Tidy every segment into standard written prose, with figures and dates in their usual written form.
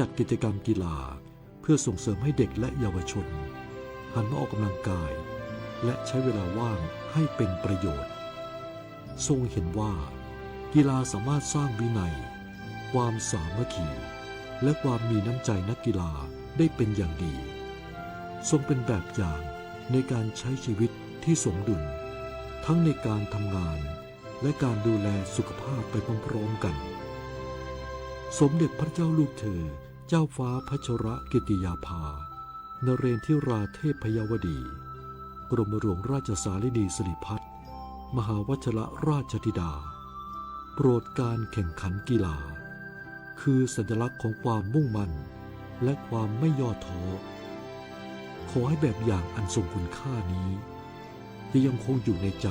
จัดกิจกรรมกีฬาเพื่อส่งเสริมให้เด็กและเยาวชนหันมาออกกำลังกายและใช้เวลาว่างให้เป็นประโยชน์ทรงเห็นว่ากีฬาสามารถสร้างวินัยความสามัคคีและความมีน้ำใจนักกีฬาได้เป็นอย่างดีทรงเป็นแบบอย่างในการใช้ชีวิตที่สมดุลทั้งในการทำงานและการดูแลสุขภาพไปพร้อมๆกันสมเด็จพระเจ้าลูกเธอเจ้าฟ้าพัชรกิติยาภานเรนทิราเทพยวดีกรมหลวงราชสารินีสิริพัฒน์มหาวชรราชธิดาโปรดการแข่งขันกีฬาคือสัญลักษณ์ของความมุ่งมั่นและความไม่ย่อท้อขอให้แบบอย่างอันทรงคุณค่านี้จะยังคงอยู่ในใจ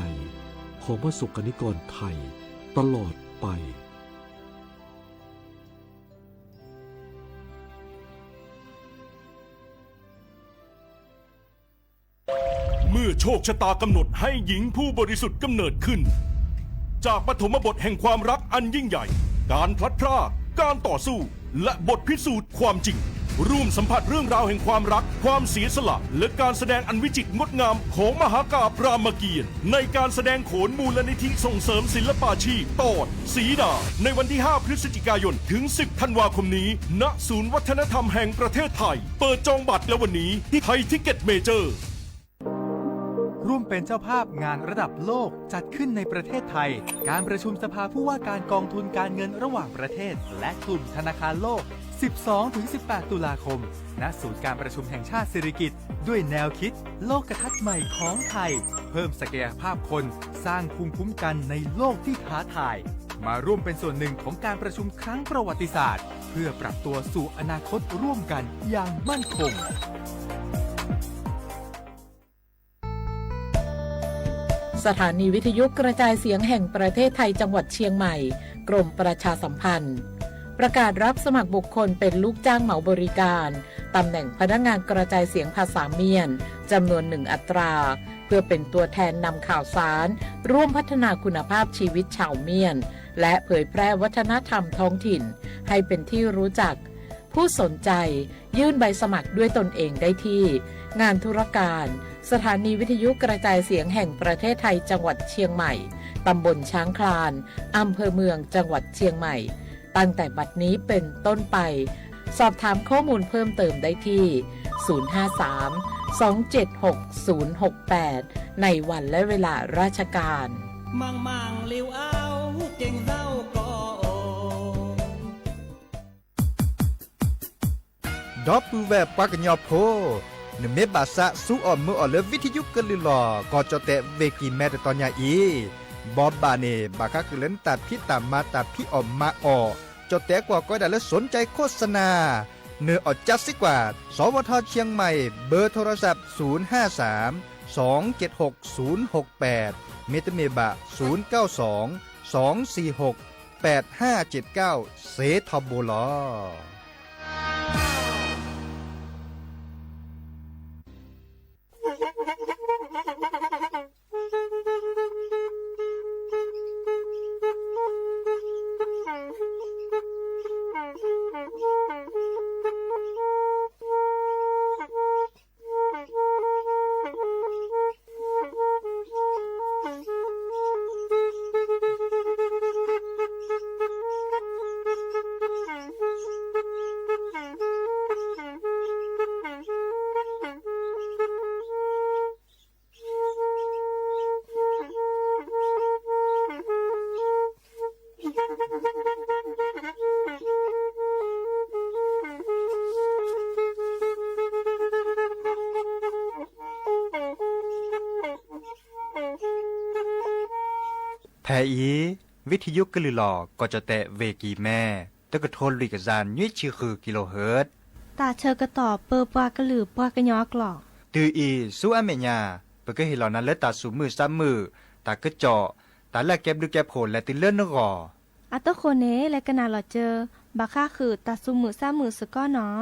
ของประสบกนิกรไทยตลอดไปเมื่อโชคชะตากำหนดให้หญิงผู้บริสุทธิ์กำเนิดขึ้นจากปฐมบทแห่งความรักอันยิ่งใหญ่การพลัดพรากการต่อสู้และบทพิสูจน์ความจริงร่วมสัมผัสเรื่องราวแห่งความรักความเสียสละและการแสดงอันวิจิตรงดงามของมหากาพย์รามเกียรติ์ในการแสดงโขนมูลนิธิส่งเสริมศิลปาชีพตอนสีดาในวันที่ 5 พฤศจิกายนถึง 10 ธันวาคมนี้ณศูนย์วัฒนธรรมแห่งประเทศไทยเปิดจองบัตรแล้ววันนี้ที่ไทยทิกเก็ตเมเจอร์ร่วมเป็นเจ้าภาพงานระดับโลกจัดขึ้นในประเทศไทยการประชุมสภาผู้ว่าการกองทุนการเงินระหว่างประเทศและกลุ่มธนาคารโลก 12-18 ตุลาคมณศูนย์การประชุมแห่งชาติสิริกิติ์ด้วยแนวคิดโลกทัศน์ใหม่ของไทยเพิ่มศักยภาพคนสร้างภูมิคุ้มกันในโลกที่ท้าทายมาร่วมเป็นส่วนหนึ่งของการประชุมครั้งประวัติศาสตร์เพื่อปรับตัวสู่อนาคตร่วมกันอย่างมั่นคงสถานีวิทยุกระจายเสียงแห่งประเทศไทยจังหวัดเชียงใหม่กรมประชาสัมพันธ์ประกาศรับสมัครบุคคลเป็นลูกจ้างเหมาบริการตำแหน่งพนักงานกระจายเสียงภาษาเมียนจำนวน1 อัตราเพื่อเป็นตัวแทนนำข่าวสารร่วมพัฒนาคุณภาพชีวิตชาวเมียนและเผยแพร่วัฒนธรรมท้องถิ่นให้เป็นที่รู้จักผู้สนใจยื่นใบสมัครด้วยตนเองได้ที่งานธุรการสถานีวิทยุกระจายเสียงแห่งประเทศไทยจังหวัดเชียงใหม่ตำบลช้างคลานอำเภอเมืองจังหวัดเชียงใหม่ตั้งแต่บัดนี้เป็นต้นไปสอบถามข้อมูลเพิ่มเติมได้ที่ 053-276-068 ในวันและเวลาราชการมังลิวเอาเก่งเศร้าก็ดอปูแวบปากญอโพนเมบาสะสู้ออมมือออเลวิทยุกะลิลอก็จะเตเวกีแมตตอนยาอีบอบบาเนบาคักเล่นตัดพี่ตามมาตัดพี่ออมมาออจะแตกว่าก็ได้และสนใจโฆษณาเนื้ออดจัดสิกว่าสวทเชียงใหม่เบอร์โทรศัพท์053-276-068เมตเมบะ092-246-8579เซทอโบลอแทอีวิทยุกะลือหลอก็จะแตะเวกีแม่ตะกะโทนลิกจานยี่ชื่อคือกิโลเฮิรตซ์ตาเชอกระต่อเปอปากระหลือปากระยอกหลอกตืออีสู้อเมญาเปก็เห็นเหล่านั้นและตาสูมือซ้ำมือตากระเจาะตาแลกแก็บดึกแก็บโผลและติเลื่อนนกออัตโคเนและกะนาหลอเจอบาค่าคือตาซุมือซ้ำมือสก้อเนาะ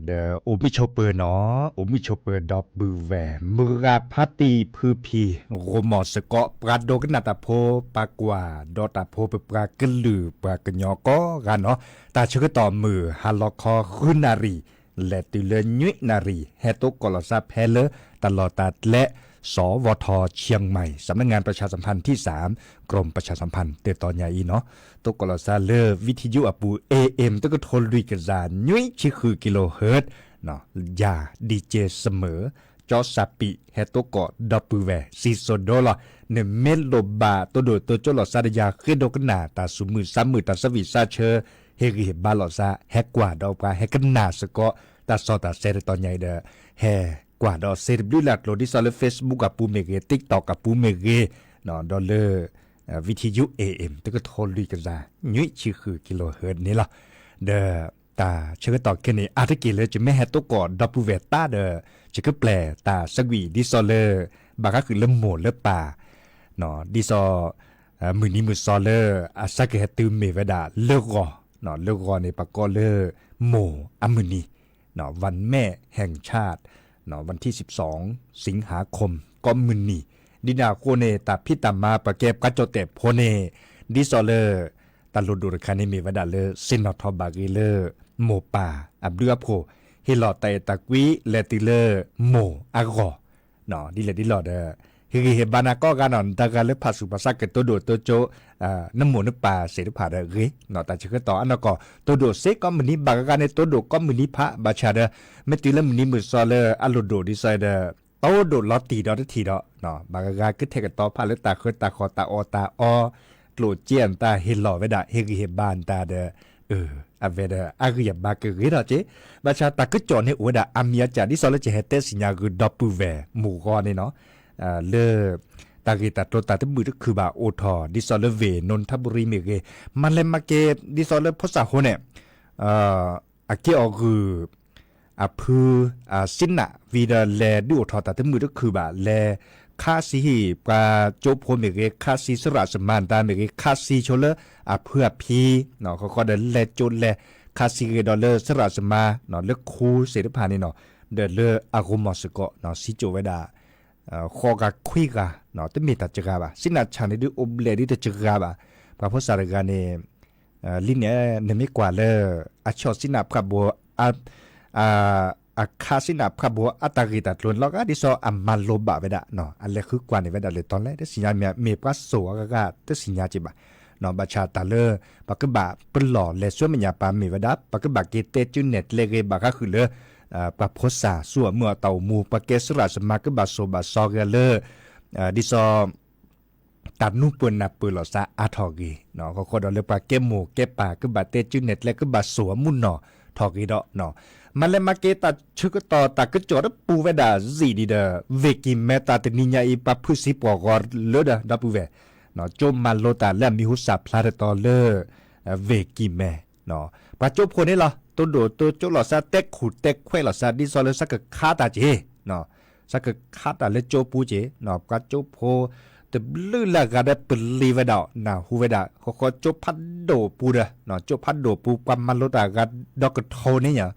เดอโอมิโชเปอร์เนาะโอมิโชเปอร์ดอบบือแหวมือราพัตตีพือพีโรมอสเกาะปราโดกนาตาโพปากว่าดอตาโพเปปรากะลือปรากะญอก็กันเนาะตาชกต่อมือฮาลอคอคุนารีและตุเลญุนารีเฮโตกอลซาเพเลตลอดตัดและสวทเชียงใหม่สำนักงานประชาสัมพันธ์ที่3กรมประชาสัมพันธ์เตตอนใหญ่เนาะตกลซาเลอวิทยุอปู AM ตก็โทรลุยกันซานุ้ยชิคือกิโลเฮิรตซ์เนาะยาดีเจเสมอจอสปิเฮตกอดับปูแวซีโซโดลเนเมลโลบาตัวโดตัวจลซาดยาคือดกนาตาสุมือ3มือตาสวิซาเชเฮริเฮบาลอซาแฮกว่าดอกปลาแฮกนาสกอตาซอตาเซตอนใหญ่เด้อแฮกว่าดอเซรบลิลัดโลดิซอลเฟซบุ๊กกับปูเมเก TikTok กับปูเมเกเนาะดอลเลอร์วิทยุ AM ตก็โทรลุยกันซานุ้ยชื่อคือกิโลเฮิรตซ์นี่ล่ะเด้อตาเชื่อต่อกันนี่อาทิตย์กี่เลยจะไม่แฮตกอดดับปูเวต้าเด้อจะก็แปลตาสวีดิซอลเลอร์บางก็คือเริ่มโหมดเริ่มป่าเนาะดิซอมือนี้มือซอลเลอร์อาซักเฮตืมเมเวดาเลิกรอเนาะเลิกรอในปากกอเลอร์โมอามือนี้เนาะวันแม่แห่งชาติเนาะวันที่12สิงหาคมก็มือนี้ดินาโคเนตาพิตามาปะเก็บกัจโจเตโพเนดิซอลเลอร์ตาลุดูรคาเนเมเวดาเลอร์ซินอทอบากิเลอร์โมปาอับดุอาโพเฮลอเตตะกวีเลติเลอร์โมอากอเนาะดิเลดิลอเดอเฮเฮบานาก็กันอนตะกะเลภาสุภาษาเกตโตโดโตโจน้ำหมูน้ำปลาเสดผาเดเรเนาะตาชะต่ออันก็โตโดเซก็มื้อนี้บากะกันในโตโดก็มื้อนี้พระบาชาเดเมติเลมื้อนี้มือซอเลอร์อะโลโดดิไซเดอร์โตโดลอตีดอทีดอเนาะบากะกะกึเทกะตอพาเลตาคือตาคอตาออตาออโลเจียนตาเฮลอเวดาเฮเฮบานตาเดอเวดาอากยบากะเรดอเจบาชาตากึจอเนอวดาอามียจาดิซอเลเจเฮเตสิญากุดอปูเวหมู่กอนี่เนาะเลตากีตาโตตาตบือคือบาโอทอดิซอลเวนนทบุรีเมเกมันเลมาเกดิซอลพษาโหเนอาเกอคืออาพือสินะวีดาแลดิโอทอตาตบือคือบาแลคาซีปาโจโพเมเกคาซีสระสมานตาเมเกคาซีโชเลอาเพื่อพีเนาะเขาก็เดแลโจแลคาซีดอลเลอร์สระสมาเนาะเลคูเสดพานี่เนาะเดเลอารมอสกอเนาะซิโจเวดาขอกะคุยกะเนาะตะมีตะจกาบะสินะชานิดิอบเลดิตะจกาบะพระพุทธสารกาเนลิเนเนมิกว่าเลอชอสินะพระบัวคาสินะพระบัวอัตกิตะตลนแล้วก็ดิซออัมมาโลบะเวดะเนาะอันเลคือกว่าในเวดะเลยตอนแรกได้สิญญาเมปะโสกะตะสิญญาจิบะเนาะบาชาตาเลปะกะบะเปนหล่อเลสวมัญญาปาเมเวดะปะกะบะเกเตจุเน็ตเลเกบะก็คือเลปะพษาสั่วเมื่อเต่ามูปะเกสระสมากะบาโซบาซอเกเลดิซอตัดนูเปิ้นน่ะเปิ้นหลอซาอาทอกีเนาะก็ดอเลปะเกหมูเกปากะบาเตจุเน็ตและกะบาสัวมุนเนาะทอกีดอเนาะมันเลยมาเกตาชึกตอตากะจอดปูเวดาซีดีเดเวกิเมตาตนิญาอีปะพุสิปอกอเลดาดับปูเวเนาะโจมาโลตาและมีหุสาพลาดตอเลเวกิเมเนาะปะจบคนนี้ล่ะตัวโดตัวโจหลอซาเต็กขุดเต็กเควหลอซาดิซอเลสักคาตาเจเนาะสักคาตาเลโจปูเจเนาะกะโจโพแต่ลือละกะได้ปลีเวดานาฮูเวดาเขาโจพัดโดปูเดเนาะโจพัดโดปูความมันโลตากะดอกโทนี่หยัง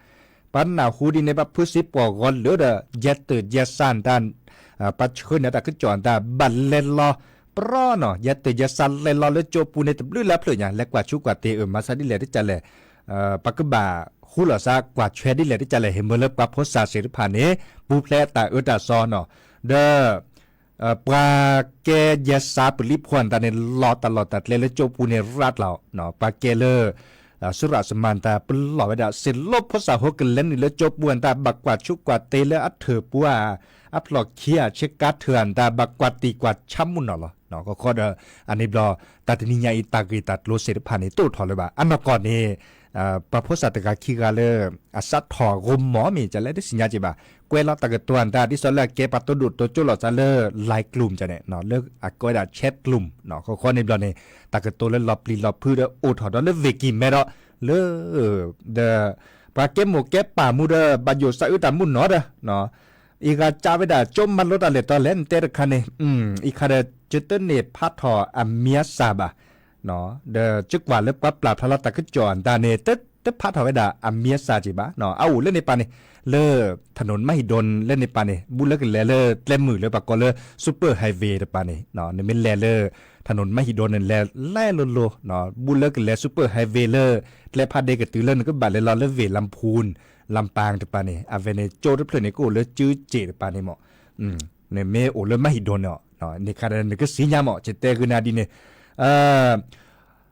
ปันนาฮูดีในบัพพุสิปอกอนเหลือเดเยตเยซานตันปัจจุบันเนี่ยตากึจอนตาบัลเลลอปรอเนาะเยตเยซันเลลอเลโจปูในตบลือละเพลเนี่ยและกว่าชุกว่าเตมาซาดิเลที่จะเลปักบะฮูลอซากว่าเชดิเลที่จะเลเฮมเลปะโพสาเสริพาเนปูเพลตาตาซอเนาะเดปราเกยซาปลิพวนตาในลอตลอดตัดเลโจปูในรัดเราเนาะปาเกเลสุรสมานตาปลอเวดาสิลบภาษาฮกเล่นเลจบวนตาบักกว่าชุกกว่าเตเลอัเถอปัวอัพลอกเคียเชกาเถื่อนตาบักกว่าตีกว่าช้ำมุนเนาะเนาะก็ข้ออันนี้บลอตัดนิยาอิตากีตัดโลเสริพานิตู้ถอเลยบ่าอันมาก่อนนี้ปะพุทธตะกาคีกาเลอสัตถอรมหมอมีจะและได้สัญญาจิบ่าเกวลตะกะตวนตาดิซอลเกปัตตดุตโจลอซาเลไลกลุ่มจะเนี่ยเนาะเลิกอะกวยดาแชทกลุ่มเนาะข้อนี้บลอนี่ตะกะตวเลลอปลีลอพือโอถอดเลเวกิเมดอเลเดปาเกมโมเกป่ามูเดบาโยซาอุตามุนเนาะเนาะอีกาจาเวดาจมมันลดอะไรตอนเล่นเตระคันเนี่ยอีคาเดจุดเตเนพัทถออามียซาบะเนาะเดจึกว่าเล็บกับปราบทะเลตะกจอนตาเนต แต่พัดเอาไว้ด่าอเมียซาจิบะเนาะเอาเล่นในปานนี่เลอถนนไม่ดนเล่นในปานนี่บุเลกันเลอเล่มมือเลยปากก็เลอซุปเปอร์ไฮเวย์ในปานนี่เนาะนี่เป็นเลอถนนไม่ดนนั่นแล่โลเนาะบุเลกันเลซุปเปอร์ไฮเวย์เลอและพาเดกตือเลนก็บาดเลยรอเลเวลำพูนลำปางในปานนี่อเวเนโจดเพลนี่ก็เลจื้อเจในปานนี่เหมาะเนี่ยเมโอเลไม่ดนเนาะนี่คาร์นี่ก็สีญาเหมาะเจเตกุนาดีเนี่ย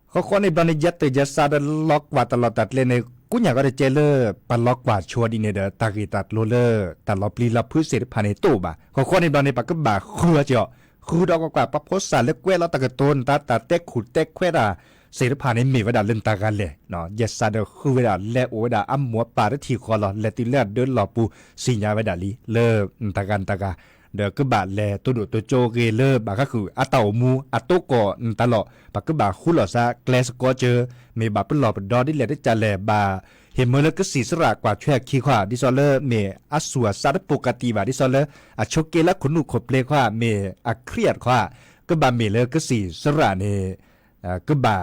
เขาคนในบรรยัตจะซาดล็อกว่าตลอดตัดเลยในกูอยากก็ได้เจเลอปล็อกว่าชัวดีเนี่ยเด้อตากีตัดโรเลอร์ตัดลอปลีลอพื้นเสร็จภายในตู้บ่าเขาคนในบรรในปากก็บ่าคือเจาะคือดอกกว่าปะโพสสารเล็กเว้แล้วตะกะต้นตาเต็กขุดเต็กเควดาเสร็จภายในมีเวลาเล่นตากันเลยเนาะยาซาเดคือเวลาและโอเวลาอ้ำมัวป่าได้ทีคอลอและติเลือดเดินหลอปูสิญญาเวลาลีเลิกตากันเดก็บาดแลตัวดุตัวโจเกเลอร์บาก็คืออาเต่ามูอาโตก่อตลอดปากก็บาคุหลอซาแกลสก็เจอเมบาเป็นหลอเป็นดอได้แลได้จันแลบาเห็นเมื่อแล้วก็สีสระกว่าแช่ขี้ขวาดิซอเลอร์เมอาสัวซาดปกติบาดิซอเลอร์อาชกเกละขนุขบเลขว่าเมอาเครียดขว่าก็บาเมเลอก็สีสระเนก็บา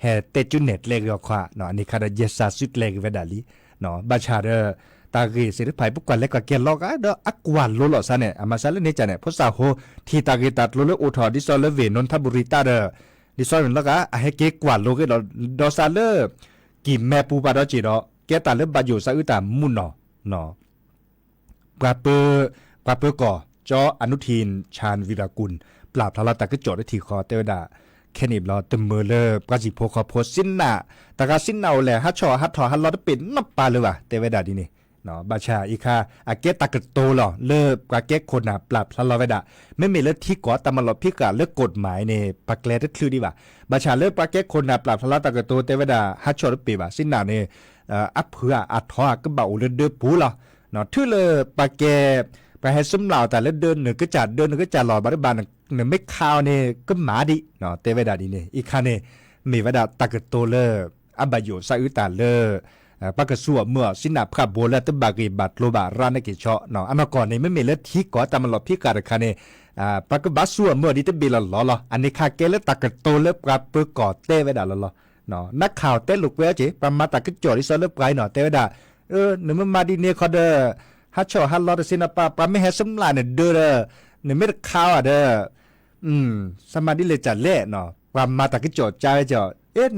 แฮเตจุเน็ตเลกขว่าเนาะอันนี้คาราเยซาสุดเลกเวดาลีเนาะบาชาเดอตากีสิริภัยปุกกันเล็กก็เกลอกเดออักวันโลลอซะเนี่ยอามาซาเลเนจาเนี่ยพอสาโฮที่ตากีตัดโลเลโอทอดิซอเลเวนนทบุรีตาเดอดิซอลแล้วก็เฮเกกวันโลเกดอซาเลกิแม่ปูปาดอจิดอแกตาเลบาอยู่ซะอึตามุนเนาะปราเปก่อจออนุทินชาญวีรกุลปราบทลาตะกจอดทีคอเตวดาแค่นี้เราเตมเมอเลอปราจิโพคอโพสินนาตะกาสินนาแหละฮัชชอฮัททอฮัลลอดเป็นนับปาเลยว่ะเตวดาดีนี่เนาะบาชาอีคาอาเกตากโตหรอเลิกกว่าเกคนน่ะปรับทลอเวดาไม่มีเลิกที่ก่อตามลอพิกาเลิกกฎหมายในปากแกลดคือดีว่าบาชาเลิกปากเกคนน่ะปรับทลอตากโตเตวดาฮัชชอปีว่าสินนาเนี่ยอัพเพื่ออัดทอก็เบาเดินปูหรอเนาะทื่อเลยปากแกไปให้สมเหล่าแต่ละเดินหนึ่งก็จัดเดินหนึ่งก็จัดหล่อบริบาลหนึ่งไม่ข่าวเนี่ยก็หมาดิเนาะเตวดาดีเนี่ยอีคาเนี่ยมีเวดาตากโตเลิกอับอยู่ซาอุตาเลิกปากสัวเมื่อสินาพระโบและตบากีบัดโลบาร้านในกิจเชาะเนาะอันก่อนนี้ไม่มีเลือดที่ก่อตามหลบพิการคันนี้ปากบัสสัวเมื่อดิตบีละล้ออันนี้คาเกลตากโตเล็บกราบเปิดก่อเต้ไว้ด่าล้อเนาะนักข่าวเต้ลุกเวจีประมาตากจอดิซอเล็บไกเนาะเต้ไว้ด่าหนึ่งมาดีเนี่ยเขาเด้อฮัชชอฮัลลอดสินาปาปาไม่ให้สมลายเนี่ยเด้อหนึ่งไม่ได้ข่าวเด้อสมาดิเลยจัดเล่เนาะประมาตากจอใจจอ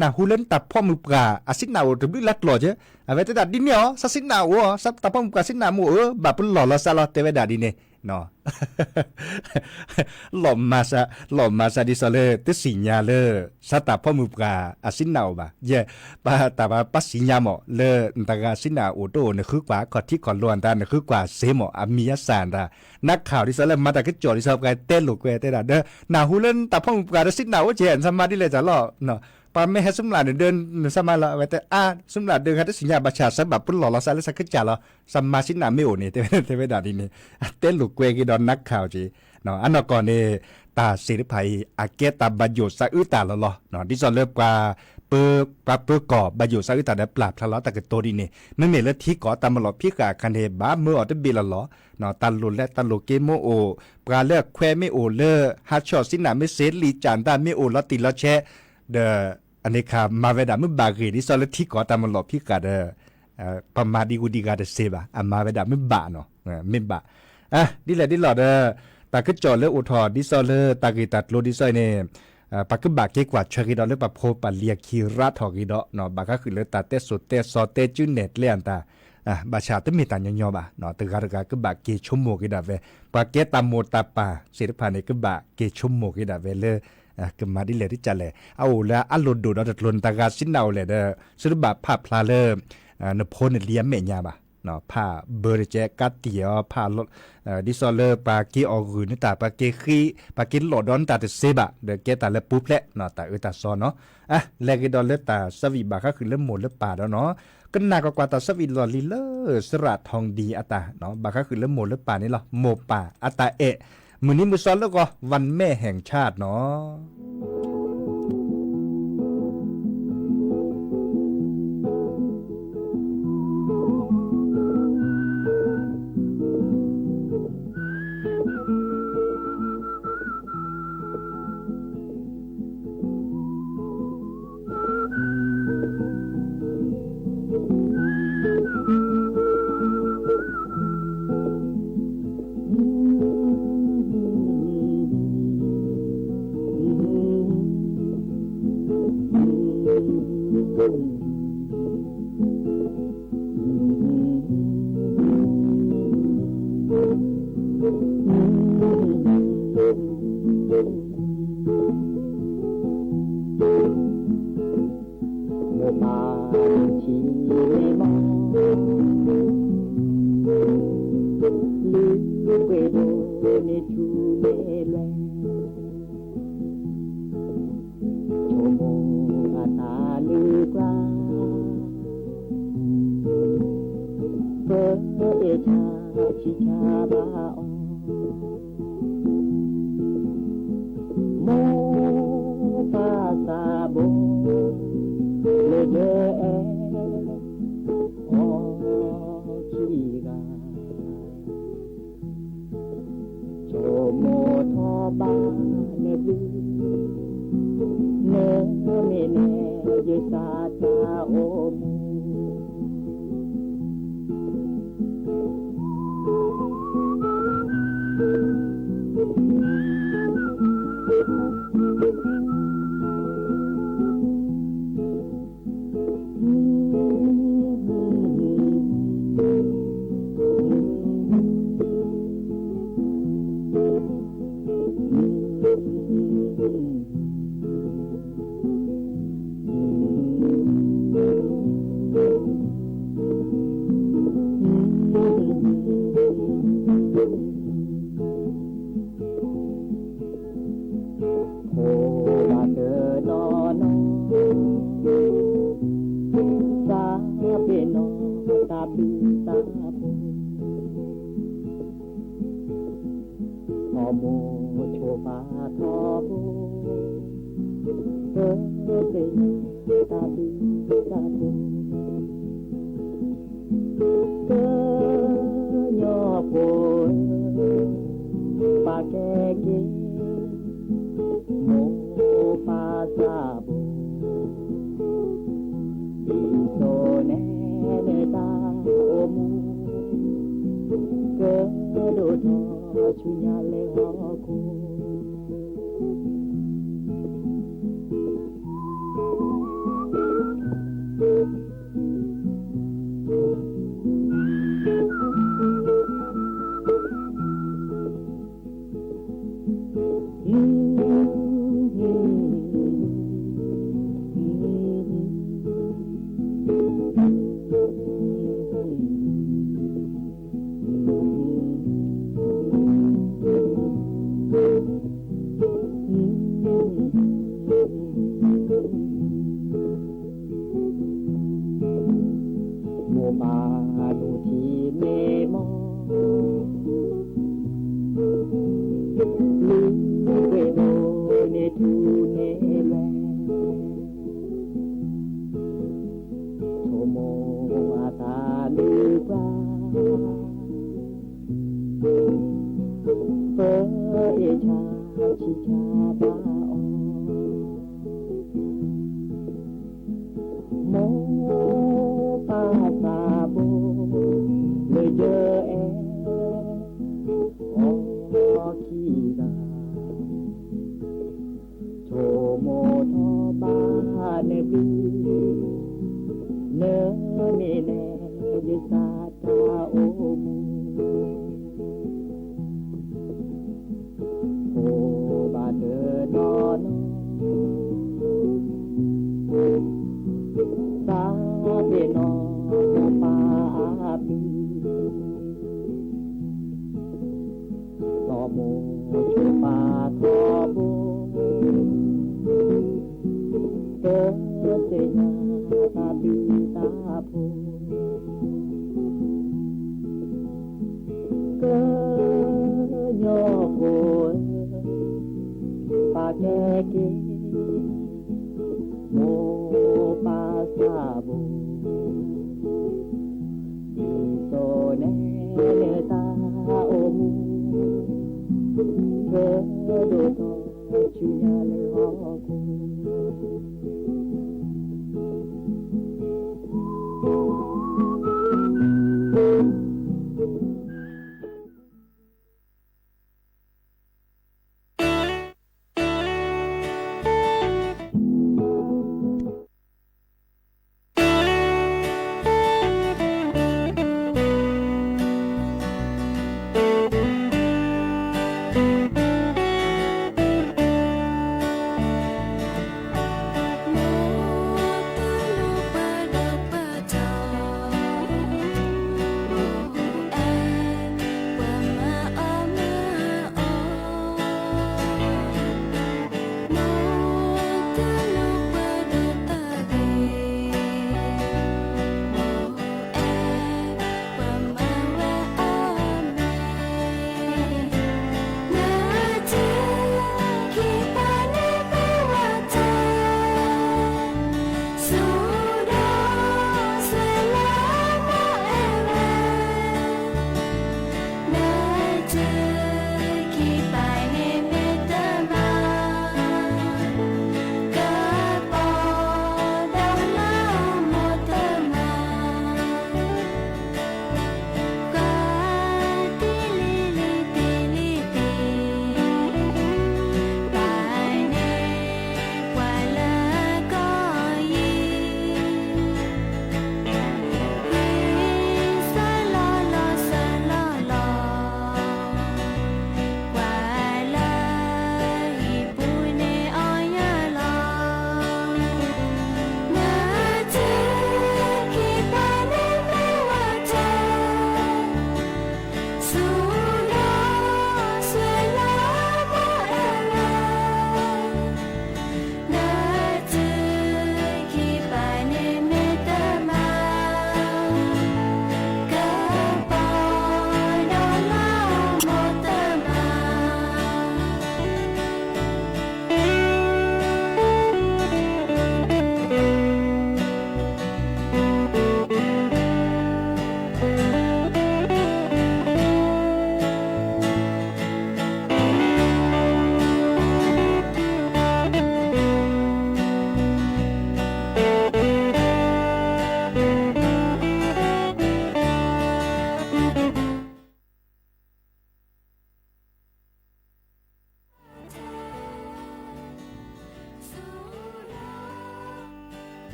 นาฮูเลนตับพ่อมือปลาอาสินาวถึงได้ลัดหล่อเจ้เอาไว้แต่ดัดดินเนี่ยสัสินาวสับตับพ่อมือปลาสินามูแบบเป็นหล่อละซาลอเตเวดาดินเนี่ยเนาะหล่อมาซาดิซาเลติสิญาเลสัตตับพ่อมือปลาอาสินาวบ่เย่ปะแต่ว่าปัสสิญาหมอเลตากาสินาโอโตเนี่ยคือกว่าขอที่ขอล้วนตาเนี่ยคือกว่าเสหมออามียสานตานักข่าวดิซาเลมาตากจอดิซาไปเต้นลูกเวเตดาเด้อนาฮูเลนตับพ่อมือปลาสินาวเจนสมาดิเลยจะล่อเนาะปาไม่ให้สมหลานเดินสมาละไว้แต่สมหลานเดินคัดสิญญาบัชชาสับแบบปุ่นหล่อละซาเลสักจ่าละสมาชินาไม่โอนี่เทวดาดีนี่เต้นลูกเวกีดอนนักข่าวจีเนาะอันนั้นก่อนนี่ตาศิริภัยอาเกตาบายุสะอึตาละเนาะดิซอนเลิกกว่าเปิกก่อบายุสะอึตาได้ปราบทะเลาะตะกโตดีนี่ไม่มีเลือดที่ก่อตามหลอพิกาคันเฮบ้าเมื่ออดบิละล้อเนาะตันลุและตันลูเกโมโอปลาเลือกแควไม่โอเลอฮัชชอสินาไม่เซลีจานตาไม่โอละติละแชเดอันนี้ค่ะมาเวดามือบากีดิซอลที่ก่อตามหลอพิกาเดประมาดีกูดีกาเดเซบะมาเวดามือบาเนาะไม่บาดิแหละดิหลอดตาก็จอเลอุทอดิซอลตากีตัดโลดิซอยเนี่ยปากก็บาเกกว่าชกิดอเลปะโพปาเลียคีราทอกิดอเนาะบาก็คือเลตาเตสุเตซอเตจุเน็ตเลียนตาบาชาตมีตันยอบะเนาะตะการก็บาเกชั่วโมงกิดาเวปาเกตามโมตาปาศิลปะเนี่ยก็บาเกชั่วโมงกิดาเวเลก็มาดิเลยที่จะเลยเอาแล้วอัลลุดดูเราจะลุนตากาสินเอาเลยเด้อสุดแบบภาพพลาเลนพลเลียมเมียบ่ะเนาะผ้าเบอร์เจกัตเตียผ้ารถดิซอเลอร์ปากีออกุนตาปาเกคีปากินโลดอนตาเตเซบะเดเกตาเลปุ๊บแหละเนาะตาตาซอนเนาะเลกิดอลเลตาสวีบาก็คือเริ่มหมดเริ่มป่าแล้วเนาะก็น่ากว่าตาสวีลอลิเลอร์สระทองดีอัตาเนาะบาก็คือเริ่มหมดเริ่มป่านี่หรอโมป่าอัตามื้อนี้มื้อซ้อนแล้วก็วันแม่แห่งชาติเนาะ một bà chỉ mê mong lưu quê đô nê chu nê loe cho mô ta lưu qua vỡ để cha chỉ cha ba ông mô ba sa bô le de o chi ga cho mô tho ba ne bi ne me ne ye sa ta o mu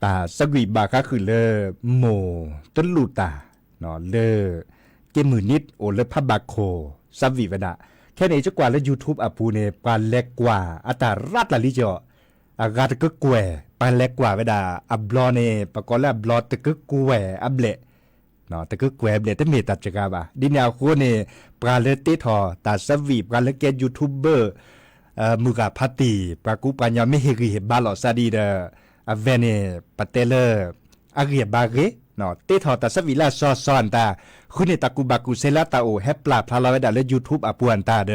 ตาสวีบาก็คือเลโมต้นลูตาเนาะเลเกมือนิดโอเลพับบาโคสวีวดาแค่ไหนจะกว่าแล้ว YouTube อ่ะปูเนี่ยปานเล็กกว่าอัตรารัดละลิจ่ออากาศก็กวยปานเล็กกว่าเวดาอับลอเนี่ยปะกอแล้วบลอตะก็กวยอับเละเนาะตะก็กวยเบลแต่เมตัดจักบะดิแนวโคเนี่ยปานเลติทอตาสวีปานเลเกยูทูบเบอร์มุกาพัตติปากูปัญญาไม่เฮกิเฮบาลอซาดีเดอเวเนปะเตเลอาเกียบาเกเนาะเตทอตาสวีลาซอซอนตาคุณเนี่ยตะกูบากูเซลาตาโอแฮปลาพลาลาเวดาเล YouTube อ่ะปวนตาเด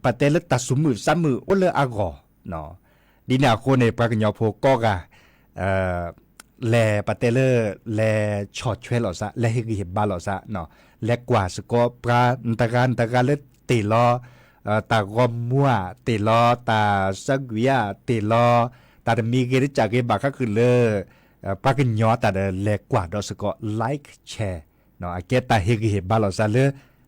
ปะเตเลตาสุมือซ้ำมือโอเลอากอเนาะดินาโคเนปากญอโพก็กะแลปะเตเลแลช็อตช่วยหรอซะแลเฮกิเฮบาหรอซะเนาะแลกว่าสกอปราตะการเลติลอตากอมัวติลอตาสักวิยาติลอตามีเกริจากเกบาก็คือเลปากญอตาแลกว่าดอสกอไลค์แชร์เนาะอาเกตาเฮกิเฮบาหรอซะเล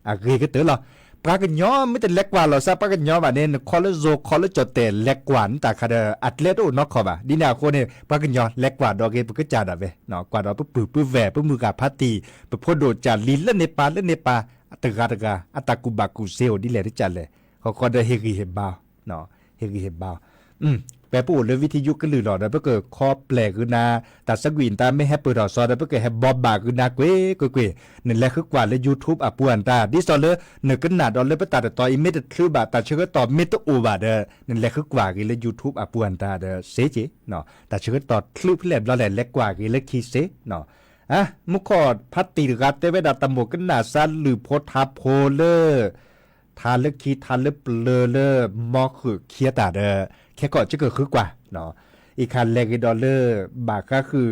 อาเกก็เตอหรอปากญอไม่แต่เล็กกว่าหรอซะปากญอบาเนี่ยคอลโซคอลจดแต่เล็กกว่าตาคาเดอัตเลตโอนอกขอบะดินาโคเนี่ยปากญอเล็กกว่าดอกเกปก็จาดาเวเนาะกว่าดอกปื้อแหวปื้อมือกาพัตตีปื้อพอโดจาลีเล่นในปาตะกาอัตากุบากุเซลดิเลที่จัดเลยเขาก็ได้เฮกิเฮบาเนาะเฮกิเฮบาแปลปูเลยวิทยุก็ลือหลอดแล้วเพื่อเกิดคอแปลคือนาตัดสกวินตาไม่แฮปเปิลดอซอแล้วเพื่อเกิดแฮบบอบบาคือนาเกวยนั่นแหละคือกว่าเลย YouTube อ่ะปวนตาดิซอเลเนกันหนาดอลเลยไปตัดต่ออิเมดคือบาตัดเชื่อต่อเมตอูบาเดนั่นแหละคือกว่าคือเลย YouTube อ่ะปวนตาเดเซจิเนาะตัดเชื่อต่อคลืบแหลมดอลแหลเล็กกว่าคือเลยคีเซเนาะมุขอดพัตติรัตเตเวดาตโมกันหนาซันหรือโพธาโพเลทานเล็กคีทานเล็กเปลือเลมอคือเคียตาเดแค่ก่อนจะเกิดคือกว่าเนาะอีกคันแลกิดอลเลอร์บาก็คือ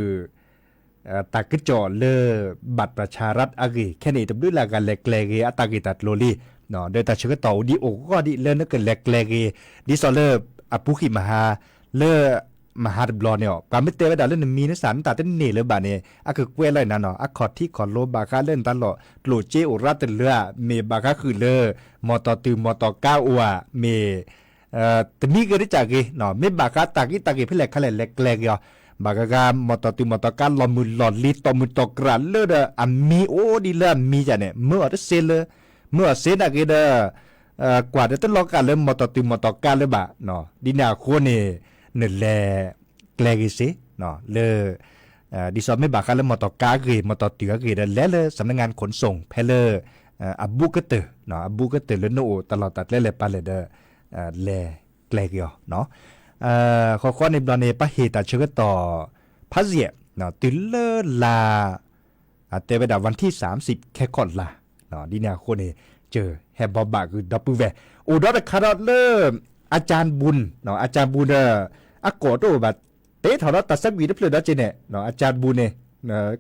ตากจอเลอร์บัตรประชารัฐอากีแค่นี้ตบด้วยละกันแลกแลกีอัตากิตัดโลลีเนาะโดยแต่เชื่อต่อดีโอก็ดีเลอร์นักเกิดแลกแลกีดิซอเลอร์อปุขิมหาเลอมหาบลอเนี่ยปามิเตวดาเล่นมีนสารตาเต้นเนเลบาเนี่ยคือเกวเลยนะเนาะคอที่ขอโลบาคาเล่นตลอดโลเจอุรัตเลือเมบาคาคือเลอมอตอตือมอตอก้าอัวเมแต่มีก็ได้จากกี่เนาะไม่บากาตากิพี่เล็กขนาดเล็กๆอ่ะบากากามอตตุมอตการลอมือหลอดลิตอมือตกระเลือดอ่ะมีโอ้ดีเลยมีจ้ะเนี่ยเมื่อเซลเมื่อเซนอะไรเด้อกว่าจะต้องรอการเริ่มมอตตุมอตการเลยบ่ะเนาะดินาโคเนี่ยเนี่ยแหละแกลกิสิเนาะเลยดิซอไม่บากาเริ่มมอตการกี่มอตตือกี่แล้วเลยสำนักงานขนส่งเพลเลอับบุกเตอเนาะอับบุกเตอแล้วโนตลอดตัดเลยปาเลยเด้อแลแกลกเนาะข้อในบลอเนปะเหตุเชื่อต่อพะเสียเนาะติเลลาเตเวดาวันที่30แค่ก่อนละเนาะดินาโคเนเจอแฮบบอบบาคือดับเบิลแวโอดอตคาร์ดเลอร์อาจารย์บุญเนาะอาจารย์บุญอากอโตบัดเตถอดตัดสักวีดเพลดเจเนเนาะอาจารย์บุญเนี่ย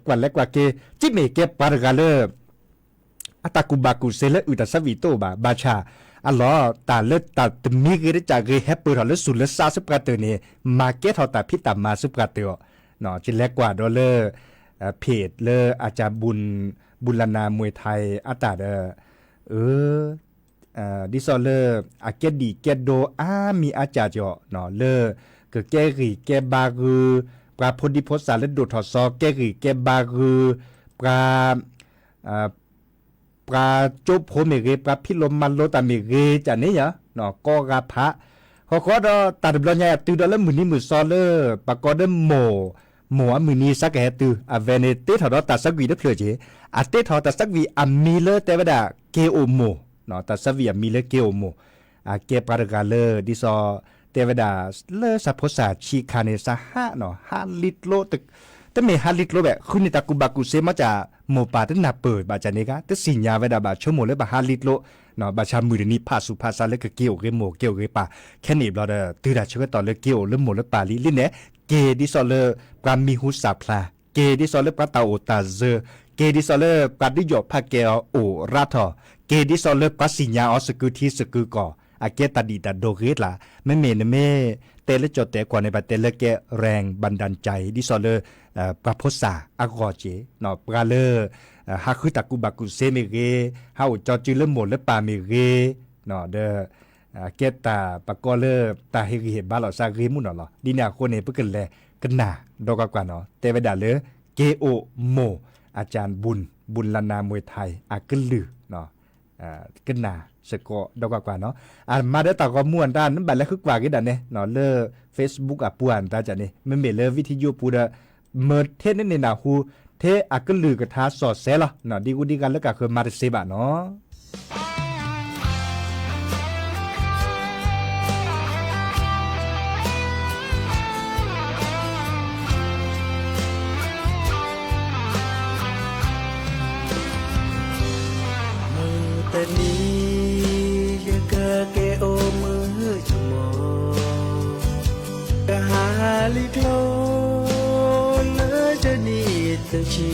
กว่าเล็กกว่าเกจิเมเกปาร์กาเลอร์อัตากุบากุเซเลอุตสักวีโตบาชาอัลลอฮ์ตาเลือดตาตมีกิริจากเกแฮปเปิลเขาเลือดสุดเลือดซาสุปกาเตอร์เนี่ยมาเก็ตเขาตาพิตามาสุปกาเตอร์เนาะจิเล็กกว่าดอลเลอร์เพจเลออาจารย์บุญลนามวยไทยอัตาเดดิซอเลอร์อาเกดีเกโดมีอาจารย์จ่อเนาะเลอเกแกรีแกบากือปลาพดิพศาเลดดทอซอแกรีแกบากือปลาจบโพเมเกปลาพิลมมันโลตาเมเกจันนี่ยะเนาะก็กาพะเขาดอตัดบลอญญาตือดอลมือนี้มือซอเลอร์ปากอดโมมือนี้สักแห่ตืออเวเนเตถอดตัดสักวีเดเพลเจอาเตถอดตัดสักวีอามีเลเตวดาเกโอโมเนาะตัดสักวีอามีเลเกโอโมอาเกปาร์กาเลอดิซอเตวดาเลสัพพสาชิคาเนซาฮะเนาะ5 ลิตรโลตึกแต่เม5 ลิตรโลแบบคุณในตะกุบากุเซมาจากโมปาตนาเปิดบาจานี้ก็แต่สิญญาเวดาบาชั่วโมงเลยบา5 ลิตรโลเนาะบาชามือนี้พาสุภาษาเลยก็เกี่ยวกับโมเกี่ยวกับปาแค่นี้เราเด้อตื่นได้ช่วยต่อเลยเกี่ยวเรื่องโมและปาลิเนี่ยเกดิซอเลปรามีหุสาพลาเกดิซอเลปราตาโอตาเซเกดิซอเลปราดิโยพาเกอโอราทอเกดิซอเลปราสิญญาอสกุทีสกุกออาเกตาดีตาโดเกตล่ะไม่เมนเมเตเลจอแต่กว่าในบัดเตเลเกแรงบันดาลใจดิซอเลปราพษาอากอเจเนาะปราเลฮาคือตะกุบากุเซเมเกเฮาจอจือเลหมดและปาเมเกเนาะเด้อเกตาปะกอเลตาเฮเกบาลอซาเกมุนเนาะดินาโคเนเปกันแล กันนาดอกกว่าเนาะเตวดาเลยเกโอโมอาจารย์บุญลานามวยไทยอากึลือเนาะกันนาสกอดอกกว่าเนาะมาได้ต่อก็ม่วนด้านนั้นบัดแล้วคือกว่ากี่ดันเนี่ยเนาะเลอ Facebook อ่ะป่วนตาจันนี่มันเมเลวิทยุปูดเมิดเทศนี่นาฮูเทอากึลือกะทาสอดเซละเนาะดีกูดีกันแล้วก็คือมาเซบะเนาะแต่นี้ยังเกอเกโอมือจมอกะหาลิโกลเลจะนี่ตะชี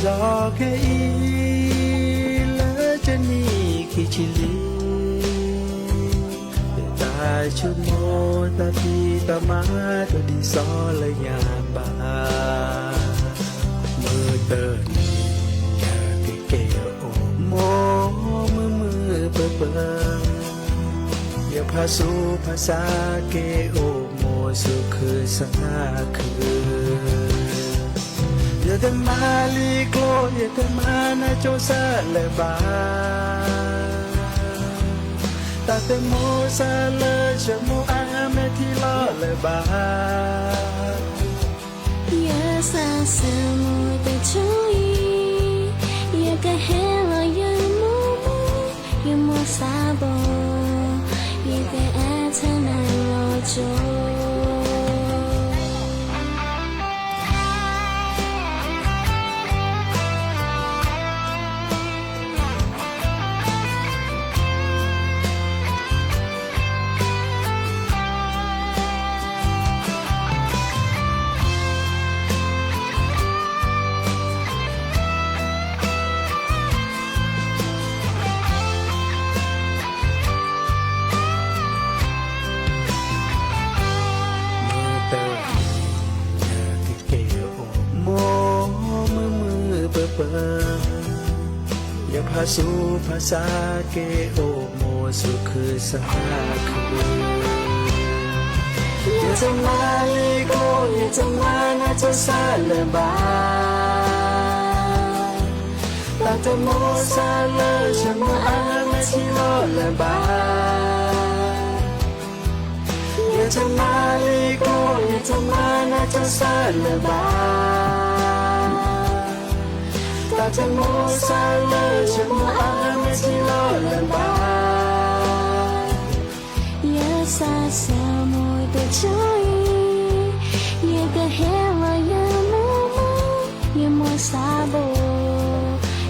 รอแค่อีเลจะนี่คิชิลีตาชุโมตาพีตามาตัวดีซอเลยยาบามือเตินเกลโอโมมือเปิดอย่าพาสู่ภาษาเกโอโมสุคือสนาคืออย่าแต่มาลีโกลอย่าแต่มานาโจซาเลบาตาแต่โมซาเลชโมอาเมทิลอเลบาอย่าซาเซโมแต่ช่วยอย่าก็เฮลอย่ามูอย่ามัวซาโบอย่าก็แอเธอนาโลโจอย่าพาสู่ภาษาเกโอโมสุคือสหาคืออย่าจะมาลีโกอย่าจะมานาจะซาเลบาตาจะโมซาเลชโมอาเมชิโลเลบาอย่าจะมาลีโกอย่าจะมานาจะซาเลบาตาจะโมซาเลชโมอาเมชิโลเลบาอย่าซาซาโมแต่ช่วยอย่าก็เฮลอย่ามูอย่ามัวซาโบ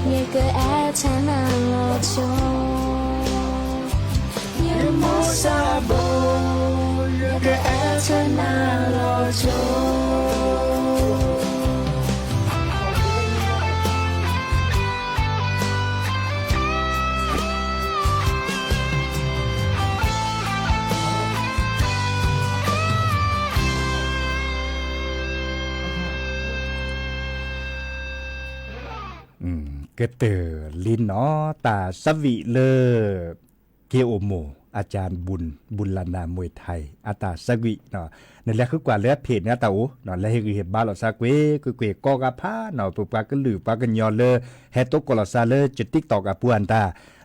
อย่าก็แอเธอนาโลโจอย่าโมซาโบอย่าก็แอเธอนาโลโจเกเตอลินเนาะตาสวิเลอเกโอโมอาจารย์บุญลานามวยไทยอาตาสวิเนาะนั่นแหละคือกว่าแล้วเพจเนี่ยตาโอเนาะแล้วเฮเฮบ้าลอซาเกคือเกกอกะพาเนาะปุปากะลือปากะยอเลเฮตกกลอซาเลจติ๊กตอกะปวนตา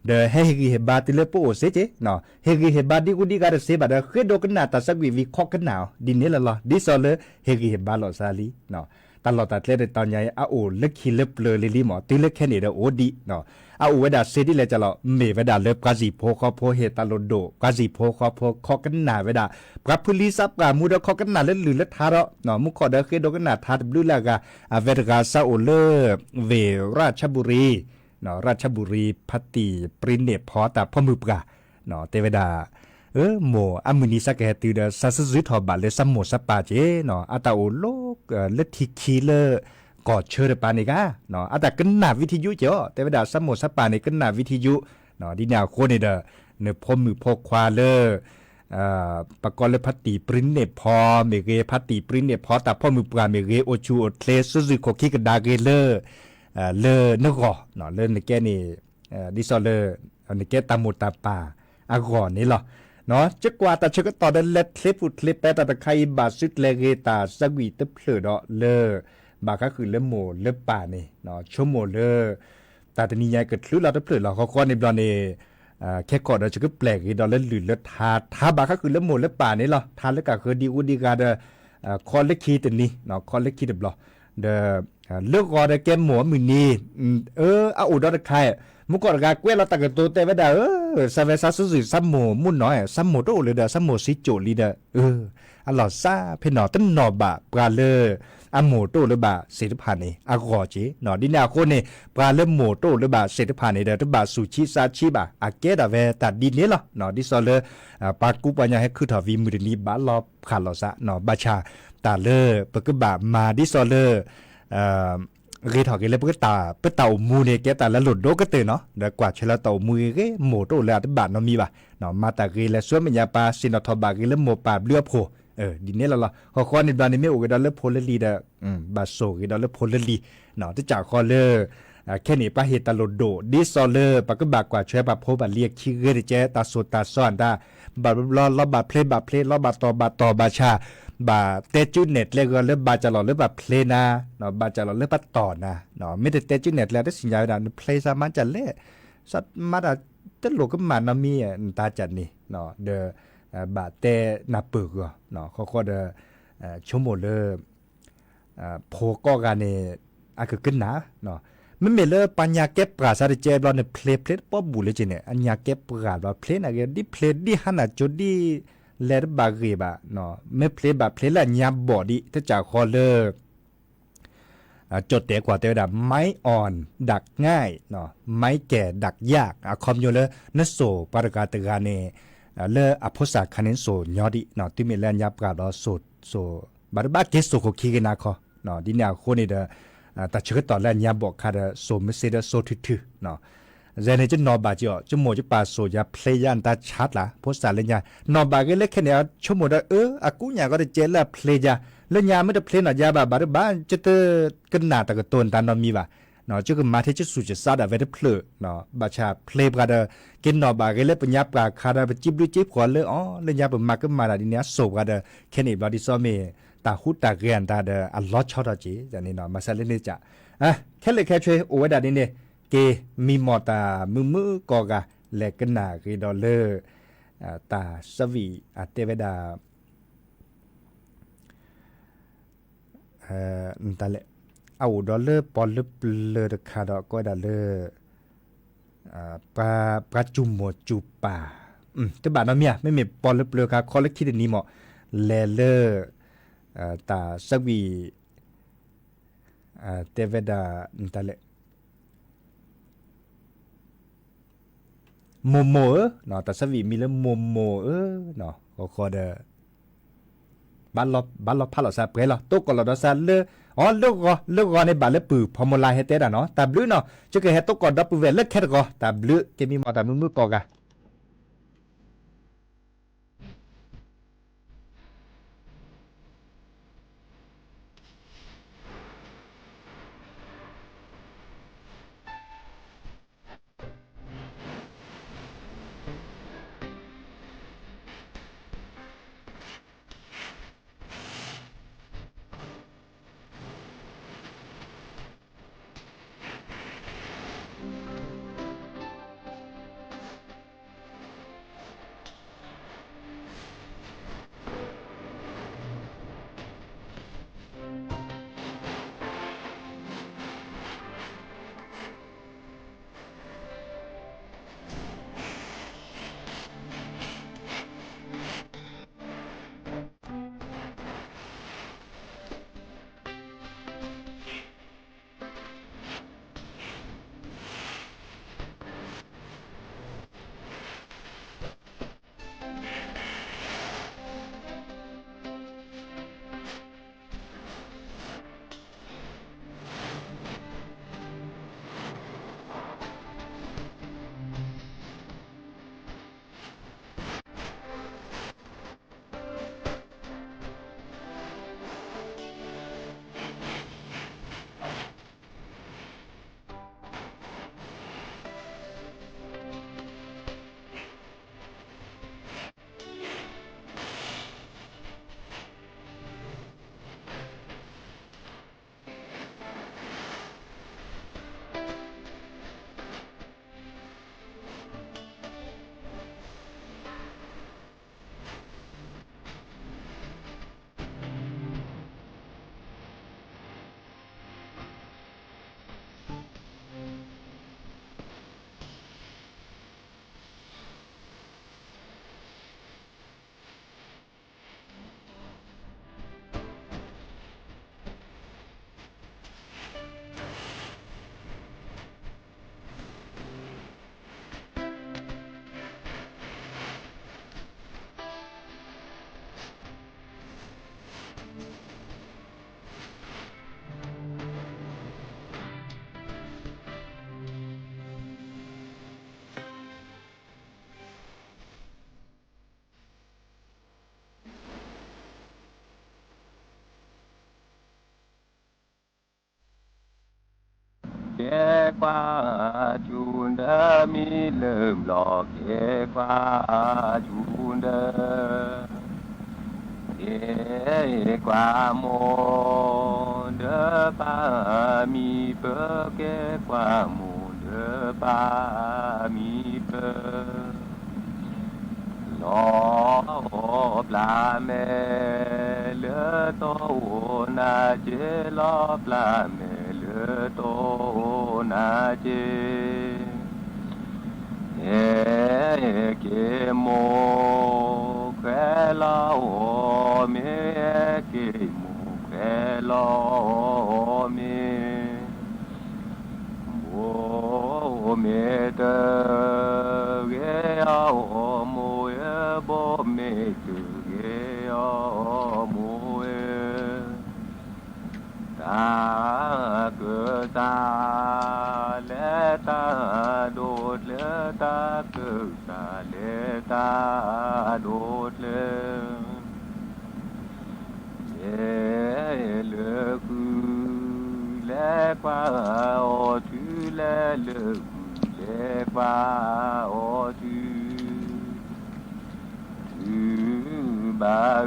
เดเฮเฮบาติเลโปโอเซเจเนาะเฮเฮบาดิกุดิกาเซบาดเคโดกันนาตาสวิวิคอกกันหนาวดินนี่ละดิซอเลเฮเฮบาลอซาลีเนาะตลอดตัดเล่นตอนใหญ่อาโอเล็กขี้เล็บเลยลิหมอตีเล็กแค่นี้เด้อโอดีเนาะอาโอเวดาเซดิเลยจะละเมเวดาเล็บกาจิโพคอโพเฮตาโลโดกาจิโพคอโพคอกันหนาเวดาปรับพุลิซับกามูดคอกันหนาเล่นหรือเล่นทาระเนาะมุขอเด้อเคโดกันหนาทาบลูลากาเวดกาซาโอเลเวราชบุรีเนาะราชบุรีพัตติปรินเนพอตาพ่อมือปกาเนาะเตเวดาโมอามุนิสักแกตือเดซาซซึทอบาเลซัมโมสปาเจเนาะอาตาโอโลกเลทิคีเลกอดเชอร์ปานิกาเนาะอาตากันนาวิทยุเจาะแต่เวลาซัมโมสปานี่กันนาวิทยุเนาะดิแนวโคนี่เด้อเนพอมือพอควาเลปกรณ์พัตติปรินเนพอเมเกพัตติปรินเนพอตาพ่อมือปราเมเกโอชูโอเทสซึโคคิกดาเกเลนกอเนาะเลนแกนี่ดิซอเลอันนี้แกตามุตาปาอากอนนี่หรอ เนาะจะกว่าแต่เชก็ต่อได้เล็ดคลิปอุดคลิปแปแต่ตะไคร้บาสุดเลเกตาสวีตเพลดอเลอบาก็คือเล่มโมเล่มป่านี่เนาะชั่วโมเลแต่ตอนนี้ยายเกิดคลื่นเราได้เพลดเราเขาก้อนในบอลนี่แค่ก่อนเราจะก็แปลกอีดอลเล่นหลุดเล่นทาบาก็คือเล่มโมเล่มป่านี่หรอทาแล้วก็คือดีอุดีกาเดคอนเล็กคีตัวนี้เนาะคอนเล็กคีเดบลอเดเลือกก่อนเดเกมหมอมือนี้เอาอุดรใครมุกอดกาเกวเราตักตัวเตะไม่ได้ซาเวซาสุซัมโมมุ่นน้อยซัมโมโตเลยเด้อซัมโมซิโจลีเด้ออัลลอซาเพนอตันนอบะปลาเลอโมโตเลยบะเศรษฐพันธ์นี่อากอจีเนาะดินาคนนี่ปลาเลโมโตเลยบะเศรษฐพันธ์นี่เด้อตบะสุชิซาชิบะอาเกดาเวตัดดินนี่ล่ะเนาะดิซอเลปากูปัญญาให้คือถอวีมือนี้บะลอขาลอซะเนาะบาชาตาเลปกบะมาดิซอเลเกถอกิเลยปกตาเปเต่ามูเนี่ยแกแต่ละหลุดโดก็เตเนาะเดี๋ยวกว่าเชลเต่ามูเกโมโตเลยบาทเนาะมีบะเนาะมาตาเกเลยส่วนมันยาปาซินอทบาเกเลยโมปาเลือโพดินนี้ละขอในบานนี้ไม่โอกดอลเลอร์โพลลีเด้อบาโซกดอลเลอร์โพลลีเนาะที่จากคอเลอร์แค่นี้ปะเฮตาโลโดดิซอเลอร์ปะก็บากกว่าช่วยปะโพบาเรียกชื่อเกเจตาโซตาซ่อนได้บาลอบาเพลบาเพลลอบาต่อบาชาบาเตจูเน็ตเลยก็เลือบาจะหล่อเลือบาเพลนาเนาะบาจะหล่อเลือบาต่อนะเนาะไม่ได้เตจูเน็ตแล้วได้สัญญาณเพลสามันจะเล่สัตมาดาเตโลก็มานามีตาจัดนี่เนาะเดบาเตนาปึกเนาะเขาก็เดชั่วโมงเลยโพก็กันเนี่ยอาคือขึ้นนะเนาะไม่เมื่อเลยปัญญาเก็บปราศจากเจ็บเราเนี่ยเพลป๊อบบุเลยจีเนี่ยอันยาเก็บปราศว่าเพลอะไรดิเพลดิฮันอ่ะจุดดิเลดบาเกบะเนาะไม่เพลแบบเพลละยาบอดีถ้าจากคอเลอร์จดเตะกว่าเตะดับไม้อ่อนดักง่ายเนาะไม้แก่ดักยากคอมโยเลนโซปารากาตกาเนเลอภษาคันนโซยอดิเนาะที่มีแลนยับกาลอโซบาร์บาเกสโซโคคีกันนะคอเนาะดินาโคนี่เดแต่เชื่อต่อแลนยับบอกคาเดโซเมเซเดโซทึเนาะเจเนจะนอบาจิอ๋อจมูกจะปาโซยาเพลยันตาชัดละภษาเล่นยานอบาเกเล็กแค่เนี้ยชั่วโมงได้อากูเนี่ยก็ได้เจละเพลยาเล่นยาไม่ได้เพลนยาบาบาร์บาจะเตกันหนาตะกตนตานอมีบาเนาะจุกมาที่จะสุดจะซาดาเวทเพลเนาะบาชาเพลบาเดกินนอบาเกเลปัญญาปลาคาดาไปจิบด้วยจิบขวานเลยอ๋อเล่นยาเป็นมาก็มาดาดิเนี้ยโซบาเดแค่นี้บาดิซอเมตาหุตาเกียนตาเดอัลลอฮ์ชอบจีแต่นี่เนาะมาซาเลนี่จ้ะแค่เลยแค่ช่วยโอ้ยดาดิเนี่ยเกมีมอตามือกอกะแลกันหนากีดอลเลอร์ตาสวีเตเวดาตาเลเอาดอลเลอร์ปอลเลเลอร์คาดอก็ดอลเลอร์ปลาจุ่มหมดจูป่าแต่บาดน้ำเมียไม่มีปอลเลอร์คาคอลเลกคิดนี้หมอเลเลอร์ตาสวีเตเวดาตาเลโมโมเนาะแต่สวีมีแล้วโมโมเนาะก็เดบ้านเราพาเราซาเปรย์เราตกก็เราดอซาเลอ๋อเลิกในบ้านเลปือพอมลายเฮเตดเนาะแต่บลือเนาะจะเกิดเฮตกก็ดับเวลเลิกแค่ก็แต่บลือเกมีมอแต่มือกอกะ qua chun đơ mi lơm lò ghé qua chun đơ ghé qua mô đơ ba mi bơ ghé qua mô đơ ba mi bơ lò pla mê lơ tô na chế lò pla mê lơ tô na chế e ke mo ke la o me ke mo ke la o me o me te ge o mo e bo me te ge o mo e ta cơ ta lẽ ta đột lẽ ta cơ ta lẽ ta đột lẽ lẽ cứ lẽ qua ô thứ lẽ lẽ qua ô thứ ba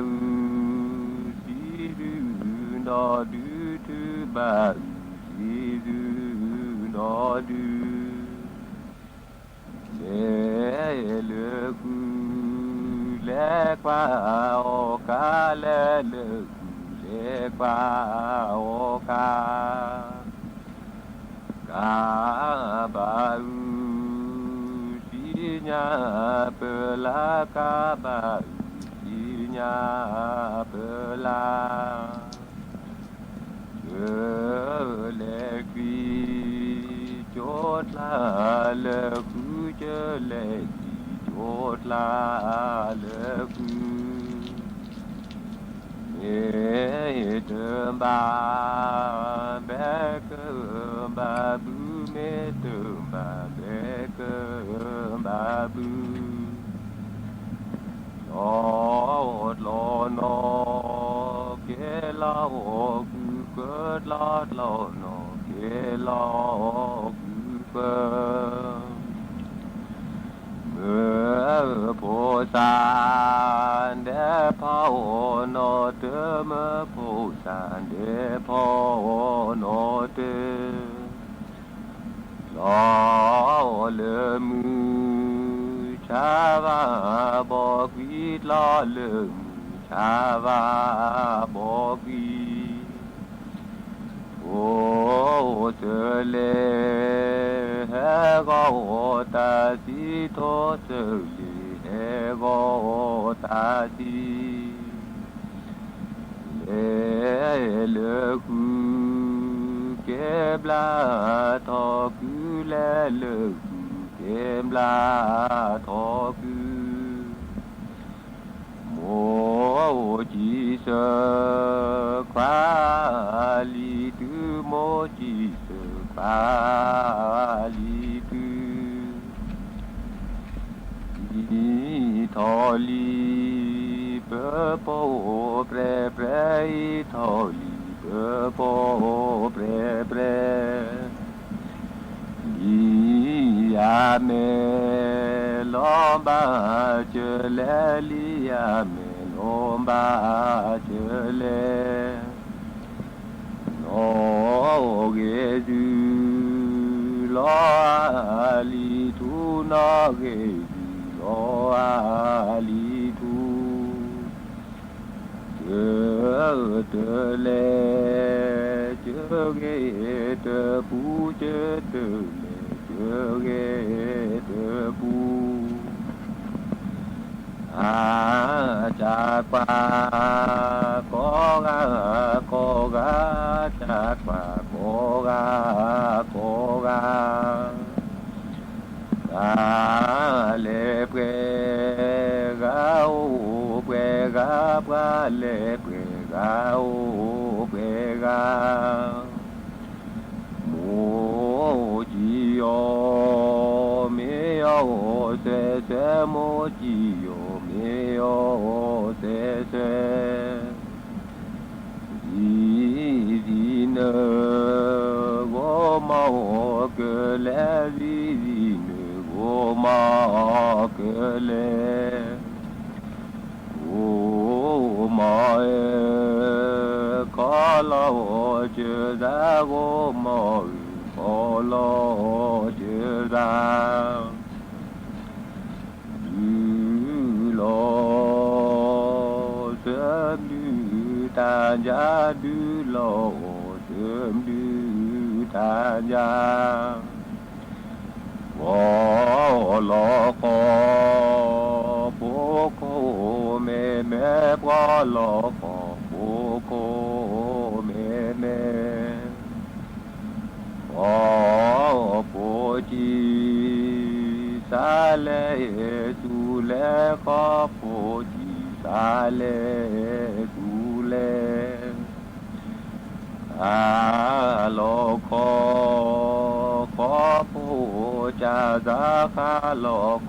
si đo thứ ba si đo lẽ cứ lẽ qua ô ca lẽ lẽ qua ô ca ba si nhà bờ la ca ba si nhà bờ la lệ quy chốt la lệ cứ chớ lệ chốt la lệ cứ mẹ tơ ba bé cơ ba bư mẹ tơ ba bé cơ ba bư lo nó kế lao cơ lót lo nó kế lo cơ mưa phô san để phao nó tơ mưa phô san để phao nó tơ lo lơ mưa cha va bỏ quýt lo lơ mưa cha va bỏ quýt ô tơ lê he go ta si tho tơ lê he go ta si lê lơ ku ke bla tho ku lê lơ ku ke bla tho ku mô chi sơ qua li tu mô chi sơ qua li tu ni tho li bơ po pre pre tho li bơ po pre pre li a me lo ba chơ le li a me lo ba chơ le no ge du lo a li tu no ge du lo a li tu chơ le chơ ge tơ pu chơ tơ le chơ ge tơ pu cha qua có ga cha qua có ga le pre ga o pre ga pra le pre ga o pre ga mo ji o me o se mo ji o me o se di nơ go mo que les vignes au ma que les au ma kala je da go ma kala je da lo sớm du ta gia du lo sớm du ta gia wo lo ko bố cô mẹ mẹ qua lo ko bố cô mẹ mẹ wo bố chi sa lê tu lê khó bố chi sa lê tu lê lo khó khó bố cha ra khá lo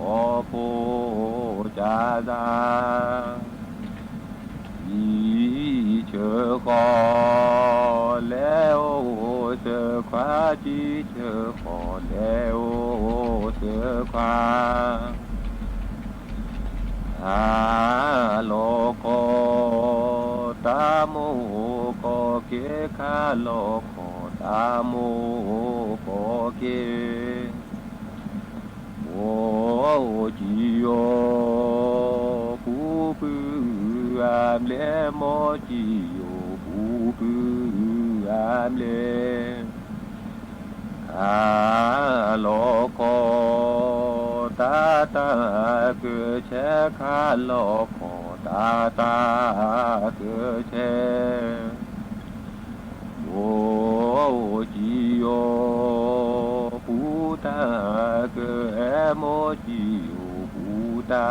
khó bố cha ra ý chờ khó leo sơ khóa chi chờ khó leo sơ khóa lo khó ta mô có kế khá lo khó ta mô có kế ô chi ô phú bư am lê mô chi ô phú bư am lê lo khó ta cơ chế khá lo khó ta cơ chế ô chi ô phú ta cơ em ô chi ô phú ta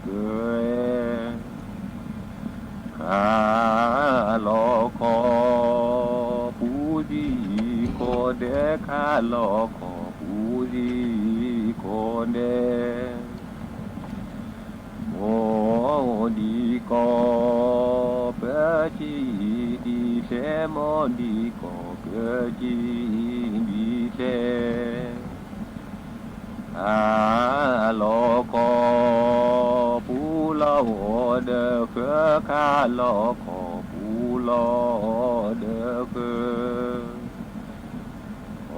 cơ em lo khó phú di cô đế khá lo khó phú di cô đế ô đi có bé chi đi xe mô đi có bé chi đi xe lo có phú lo đơ khơ khá lo có phú lo đơ khơ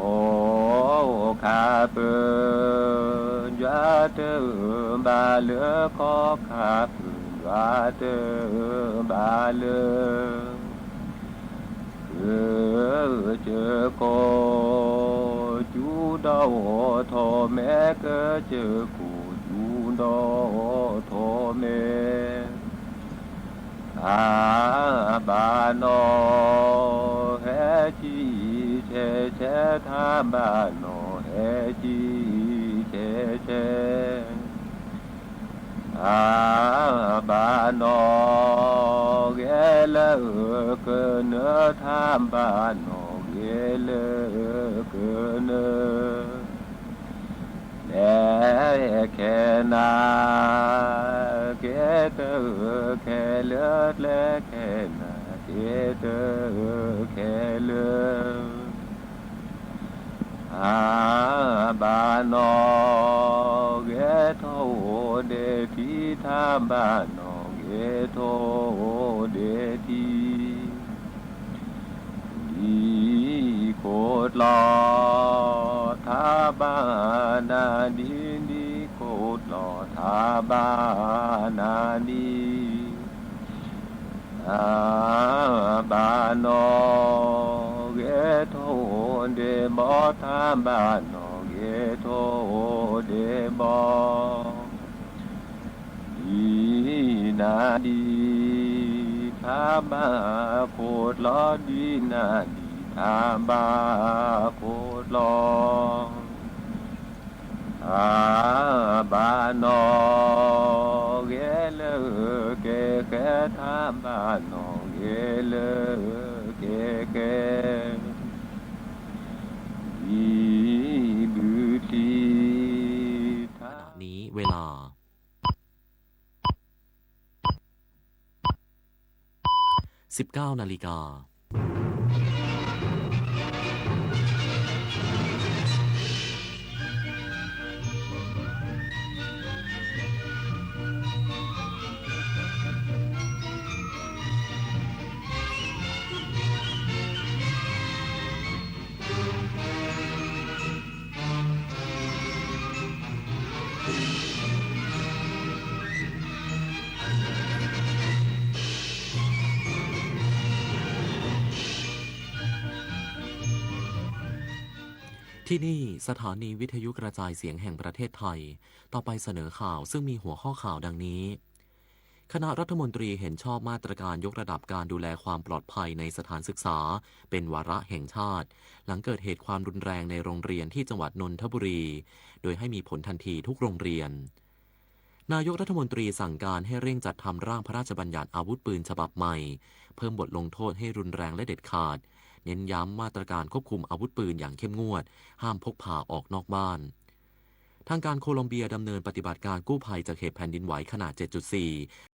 ô khá bơ giá tơ ba lỡ có khá bơ giá tơ ba lỡ chờ cô chú đâu thọ mẹ cơ chờ cô chú đâu thọ mẹ bà nó hé chi che tham bà nó hé chi che bà nó ghé lơ cơ nơ tham bà nó ghé lơ cơ nơ để khe na ghé tơ khe lơ lê khe na ghé tơ khe lơ bà nó ghé thô để thi tham bà nó ghé thô để thi đi cốt lo tha ba na đi cốt lo tha ba na đi bà nó ghé thô để bỏ tham bà nó ghé thô để bỏ đi na đi tham ba cốt lo đi na đi tham ba cốt lo bà nó ghé lơ kê tham bà nó ghé lơ kê đi bư ti นี้เวลา 19 นาฬิกา ที่นี่สถานีวิทยุกระจายเสียงแห่งประเทศไทยต่อไปเสนอข่าวซึ่งมีหัวข้อข่าวดังนี้คณะรัฐมนตรีเห็นชอบมาตรการยกระดับการดูแลความปลอดภัยในสถานศึกษาเป็นวาระแห่งชาติหลังเกิดเหตุความรุนแรงในโรงเรียนที่จังหวัดนนทบุรีโดยให้มีผลทันทีทุกโรงเรียนนายกรัฐมนตรีสั่งการให้เร่งจัดทำร่างพระราชบัญญัติอาวุธปืนฉบับใหม่เพิ่มบทลงโทษให้รุนแรงและเด็ดขาดเน้นย้ำมาตรการควบคุมอาวุธปืนอย่างเข้มงวดห้ามพกพาออกนอกบ้านทางการโคลอมเบียดำเนินปฏิบัติการกู้ภัยจากเหตุแผ่นดินไหวขนาด 7.4